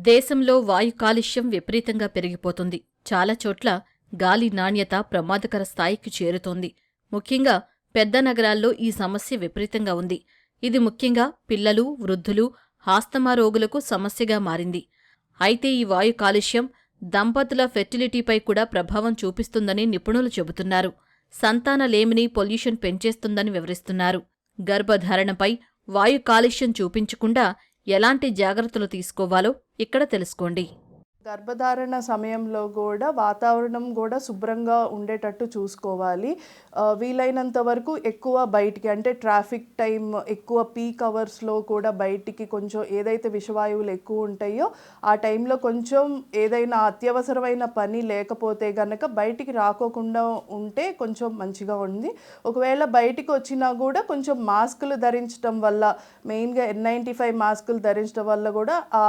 దేశంలో వాయు కాలుష్యం విపరీతంగా పెరిగిపోతుంది. చాలా చోట్ల గాలి నాణ్యత ప్రమాదకర స్థాయికి చేరుతోంది. ముఖ్యంగా పెద్ద నగరాల్లో ఈ సమస్య విపరీతంగా ఉంది. ఇది ముఖ్యంగా పిల్లలు, వృద్ధులు, ఆస్తమా రోగులకు సమస్యగా మారింది. అయితే ఈ వాయు కాలుష్యం దంపతుల ఫెర్టిలిటీపై కూడా ప్రభావం చూపిస్తుందని నిపుణులు చెబుతున్నారు. సంతానలేమిని పొల్యూషన్ పెంచేస్తుందని వివరిస్తున్నారు. గర్భధారణపై వాయు కాలుష్యం చూపించకుండా ఎలాంటి జాగ్రత్తలు తీసుకోవాలో ఇక్కడ తెలుసుకోండి. గర్భధారణ సమయంలో కూడా వాతావరణం కూడా శుభ్రంగా ఉండేటట్టు చూసుకోవాలి. వీలైనంత వరకు ఎక్కువ బయటికి, అంటే ట్రాఫిక్ టైం ఎక్కువ పీక్ అవర్స్లో కూడా బయటికి కొంచెం ఏదైతే విషవాయువులు ఎక్కువ ఉంటాయో ఆ టైంలో కొంచెం ఏదైనా అత్యవసరమైన పని లేకపోతే గనక బయటికి రాకోకుండా ఉంటే కొంచెం మంచిగా ఉంది. ఒకవేళ బయటికి వచ్చినా కూడా కొంచెం మాస్కులు ధరించడం వల్ల, మెయిన్గా N95 మాస్కులు ధరించడం వల్ల కూడా ఆ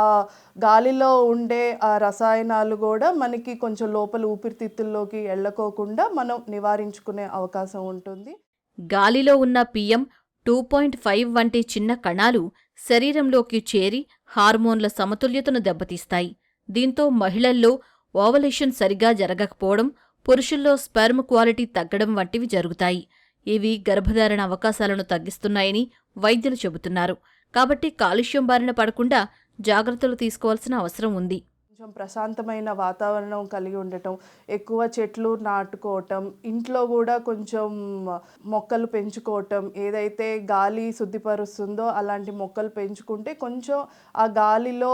గాలిలో ఉండే రసాయనాలు కూడా మనకి కొంచెం లోపల ఊపిరితిత్తుల్లోకి వెళ్ళకోకుండా మనం నివారించుకునే అవకాశం ఉంటుంది. గాలిలో ఉన్న PM2.5 వంటి చిన్న కణాలు శరీరంలోకి చేరి హార్మోన్ల సమతుల్యతను దెబ్బతీస్తాయి. దీంతో మహిళల్లో ఓవలేషన్ సరిగా జరగకపోవడం, పురుషుల్లో స్పెర్మ్ క్వాలిటీ తగ్గడం వంటివి జరుగుతాయి. ఇవి గర్భధారణ అవకాశాలను తగ్గిస్తున్నాయని వైద్యులు చెబుతున్నారు. కాబట్టి కాలుష్యం బారిన పడకుండా జాగ్రత్తలు తీసుకోవాల్సిన అవసరం ఉంది. కొంచెం ప్రశాంతమైన వాతావరణం కలిగి ఉండటం, ఎక్కువ చెట్లు నాటుకోవటం, ఇంట్లో కూడా కొంచెం మొక్కలు పెంచుకోవటం, ఏదైతే గాలి శుద్ధిపరుస్తుందో అలాంటి మొక్కలు పెంచుకుంటే కొంచెం ఆ గాలిలో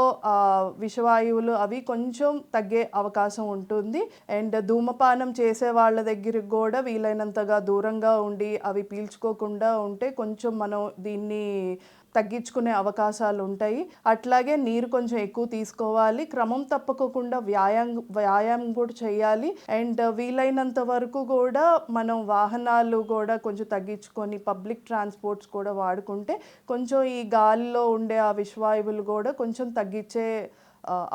విషవాయువులు అవి కొంచెం తగ్గే అవకాశం ఉంటుంది. అండ్ ధూమపానం చేసే వాళ్ళ దగ్గరికి కూడా వీలైనంతగా దూరంగా ఉండి అవి పీల్చుకోకుండా ఉంటే కొంచెం మనం దీన్ని తగ్గించుకునే అవకాశాలు ఉంటాయి. అట్లాగే నీరు కొంచెం ఎక్కువ తీసుకోవాలి. క్రమం తప్పకుండా వ్యాయామం కూడా చేయాలి. అండ్ వీలైనంత వరకు కూడా మనం వాహనాలు కూడా కొంచెం తగ్గించుకొని పబ్లిక్ ట్రాన్స్పోర్ట్స్ కూడా వాడుకుంటే కొంచెం ఈ గాలిలో ఉండే ఆ విషవాయువులు కూడా కొంచెం తగ్గించే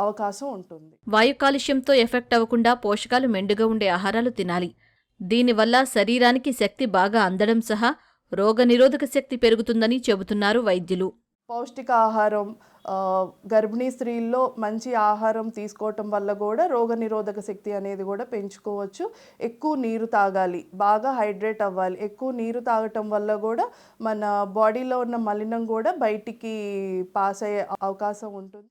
అవకాశం ఉంటుంది. వాయు కాలుష్యంతో ఎఫెక్ట్ అవ్వకుండా పోషకాలు మెండుగా ఉండే ఆహారాలు తినాలి. దీనివల్ల శరీరానికి శక్తి బాగా అందడం సహా రోగనిరోధక శక్తి పెరుగుతుందని చెబుతున్నారు వైద్యులు. పౌష్టికాహారం, గర్భిణీ స్త్రీల్లో మంచి ఆహారం తీసుకోవటం వల్ల కూడా రోగనిరోధక శక్తి అనేది కూడా పెంచుకోవచ్చు. ఎక్కువ నీరు తాగాలి, బాగా హైడ్రేట్ అవ్వాలి. ఎక్కువ నీరు తాగటం వల్ల కూడా మన బాడీలో ఉన్న మలినం కూడా బయటికి పాస్ అయ్యే అవకాశం ఉంటుంది.